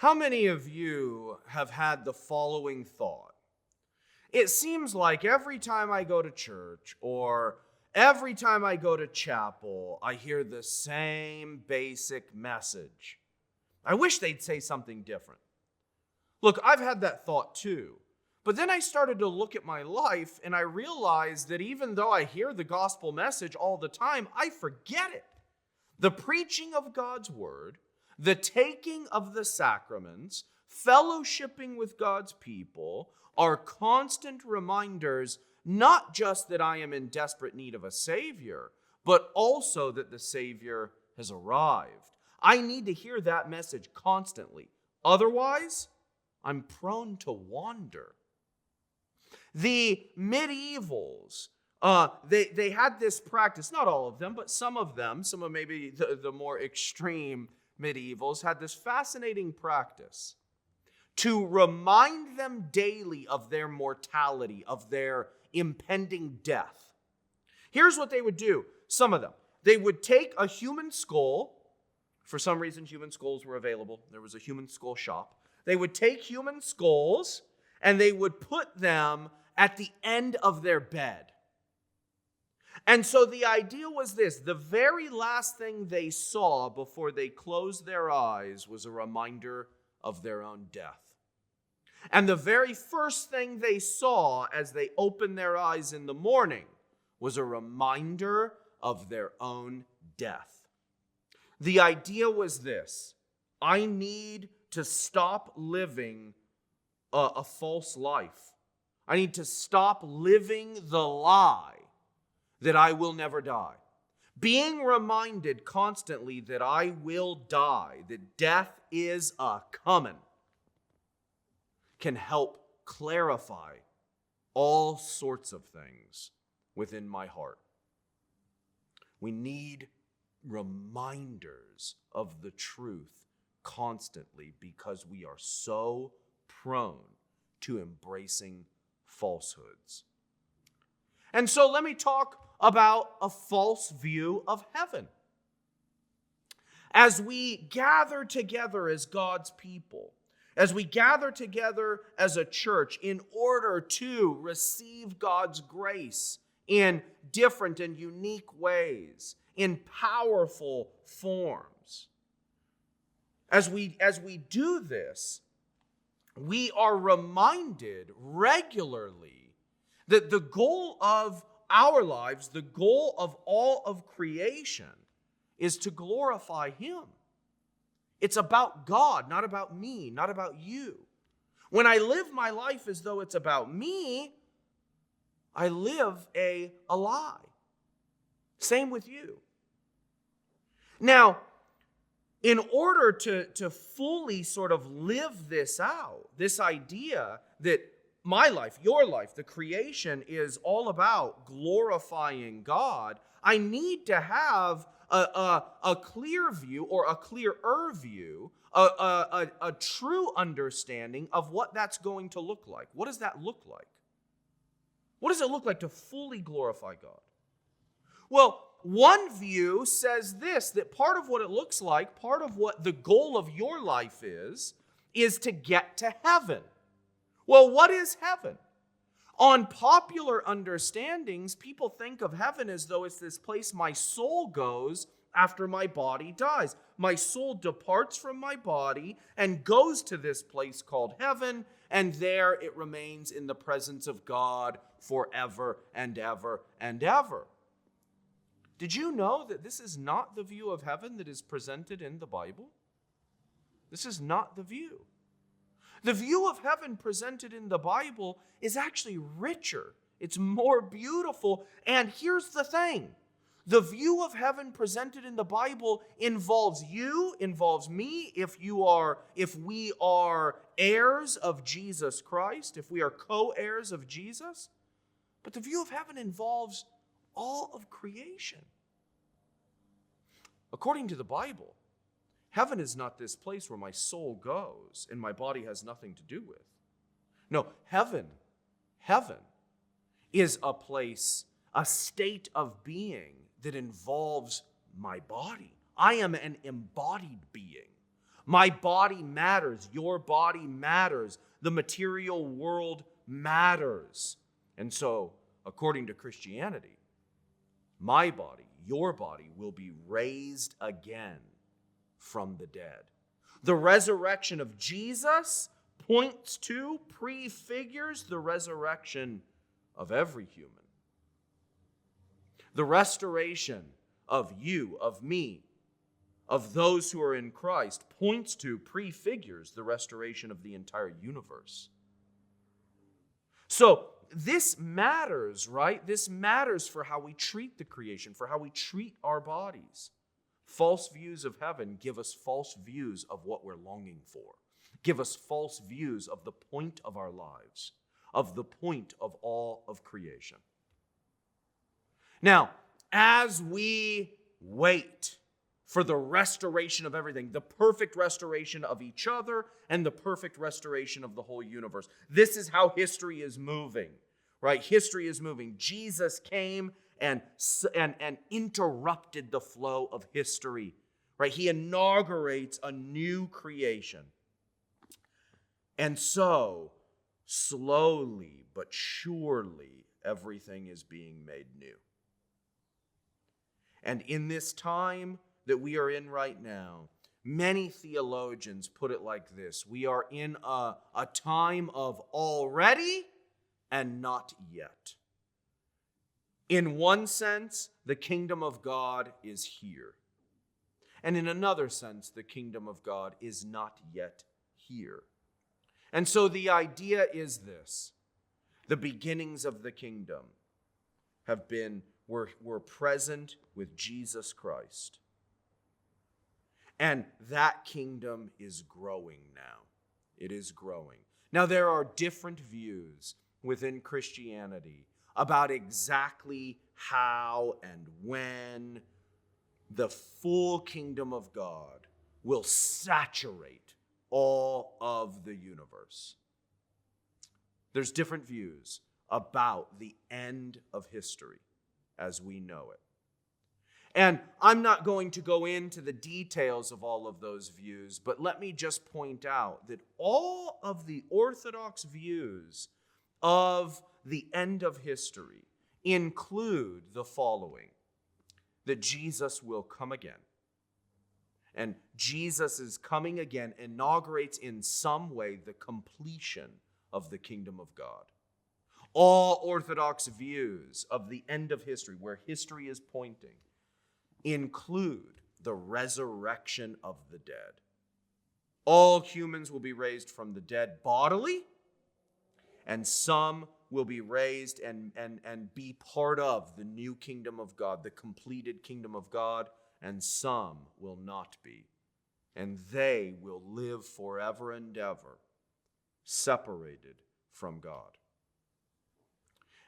How many of you have had the following thought? It seems like every time I go to church or every time I go to chapel, I hear the same basic message. I wish they'd say something different. Look, I've had that thought too. But then I started to look at my life and I realized that even though I hear the gospel message all the time, I forget it. The preaching of God's word, the taking of the sacraments, fellowshipping with God's people are constant reminders, not just that I am in desperate need of a Savior, but also that the Savior has arrived. I need to hear that message constantly. Otherwise, I'm prone to wander. The medievals, they had this practice, not all of them, but some of maybe the more extreme medievals had this fascinating practice to remind them daily of their mortality, of their impending death. Here's what they would do, some of them. They would take a human skull. For some reason, human skulls were available. There was a human skull shop. They would take human skulls and they would put them at the end of their bed. And so the idea was this: the very last thing they saw before they closed their eyes was a reminder of their own death. And the very first thing they saw as they opened their eyes in the morning was a reminder of their own death. The idea was this: I need to stop living a false life. I need to stop living the lie that I will never die. Being reminded constantly that I will die, that death is a-coming, can help clarify all sorts of things within my heart. We need reminders of the truth constantly because we are so prone to embracing falsehoods. And so let me talk about a false view of heaven. As we gather together as God's people, as we gather together as a church in order to receive God's grace in different and unique ways, in powerful forms, as we do this, we are reminded regularly that the goal of our lives, the goal of all of creation, is to glorify Him. It's about God, not about me, not about you. When I live my life as though it's about me, I live a lie. Same with you. Now, in order to fully sort of live this out, this idea that my life, your life, the creation is all about glorifying God, I need to have a clear view or a clearer view, a true understanding of what that's going to look like. What does that look like? What does it look like to fully glorify God? Well, one view says this, that part of what it looks like, part of what the goal of your life is to get to heaven. Well, what is heaven? On popular understandings, people think of heaven as though it's this place my soul goes after my body dies. My soul departs from my body and goes to this place called heaven, and there it remains in the presence of God forever and ever and ever. Did you know that this is not the view of heaven that is presented in the Bible? This is not the view. The view of heaven presented in the Bible is actually richer. It's more beautiful. And here's the thing. The view of heaven presented in the Bible involves you, involves me, if we are heirs of Jesus Christ, if we are co-heirs of Jesus. But the view of heaven involves all of creation. According to the Bible, heaven is not this place where my soul goes and my body has nothing to do with. No, heaven is a place, a state of being that involves my body. I am an embodied being. My body matters. Your body matters. The material world matters. And so, according to Christianity, my body, your body, will be raised again from the dead. The resurrection of Jesus points to, prefigures the resurrection of every human. The restoration of you, of me, of those who are in Christ points to, prefigures the restoration of the entire universe. So this matters, right? This matters for how we treat the creation, for how we treat our bodies. False views of heaven give us false views of what we're longing for, give us false views of the point of our lives, of the point of all of creation. Now, as we wait for the restoration of everything, the perfect restoration of each other and the perfect restoration of the whole universe, this is how history is moving, right? History is moving. Jesus came and interrupted the flow of history, right? He inaugurates a new creation. And so, slowly but surely, everything is being made new. And in this time that we are in right now, many theologians put it like this: we are in a time of already and not yet. In one sense, the kingdom of God is here. And in another sense, the kingdom of God is not yet here. And so the idea is this: the beginnings of the kingdom were present with Jesus Christ. And that kingdom is growing now. It is growing. Now, there are different views within Christianity about exactly how and when the full kingdom of God will saturate all of the universe. There's different views about the end of history as we know it. And I'm not going to go into the details of all of those views, but let me just point out that all of the orthodox views of the end of history include the following: that Jesus will come again. And Jesus' coming again inaugurates in some way the completion of the kingdom of God. All orthodox views of the end of history, where history is pointing, include the resurrection of the dead. All humans will be raised from the dead bodily, and some will be raised and be part of the new kingdom of God, the completed kingdom of God, and some will not be. And they will live forever and ever, separated from God.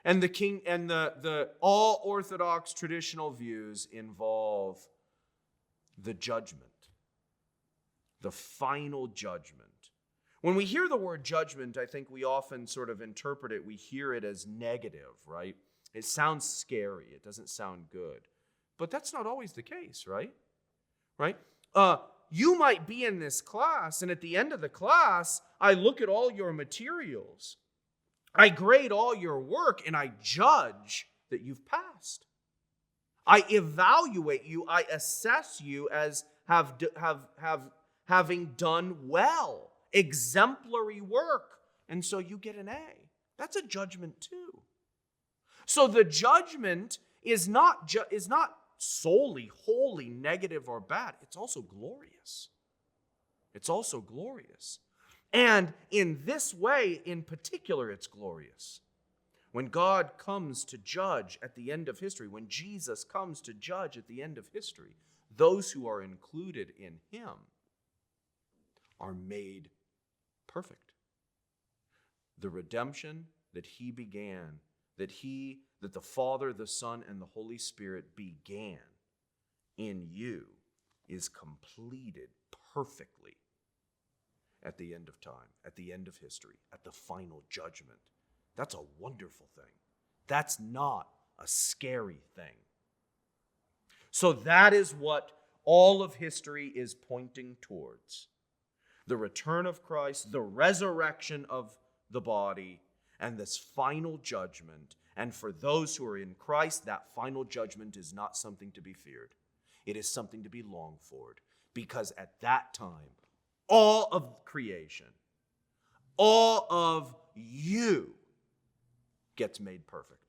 And the all orthodox traditional views involve the judgment, the final judgment. When we hear the word judgment, I think we often sort of interpret it, we hear it as negative, right? It sounds scary. It doesn't sound good. But that's not always the case, right? Right? You might be in this class, and at the end of the class, I look at all your materials. I grade all your work, and I judge that you've passed. I evaluate you. I assess you as having done well, exemplary work, and so you get an A. That's a judgment too. So the judgment is not solely, wholly negative or bad. It's also glorious. It's also glorious. And in this way, in particular, it's glorious. When God comes to judge at the end of history, when Jesus comes to judge at the end of history, those who are included in him are made perfect. The redemption that he began, that the Father, the Son, and the Holy Spirit began in you is completed perfectly at the end of time, at the end of history, at the final judgment. That's a wonderful thing. That's not a scary thing. So that is what all of history is pointing towards. the return of Christ, the resurrection of the body, and this final judgment. And for those who are in Christ, that final judgment is not something to be feared. It is something to be longed for, because at that time, all of creation, all of you gets made perfect.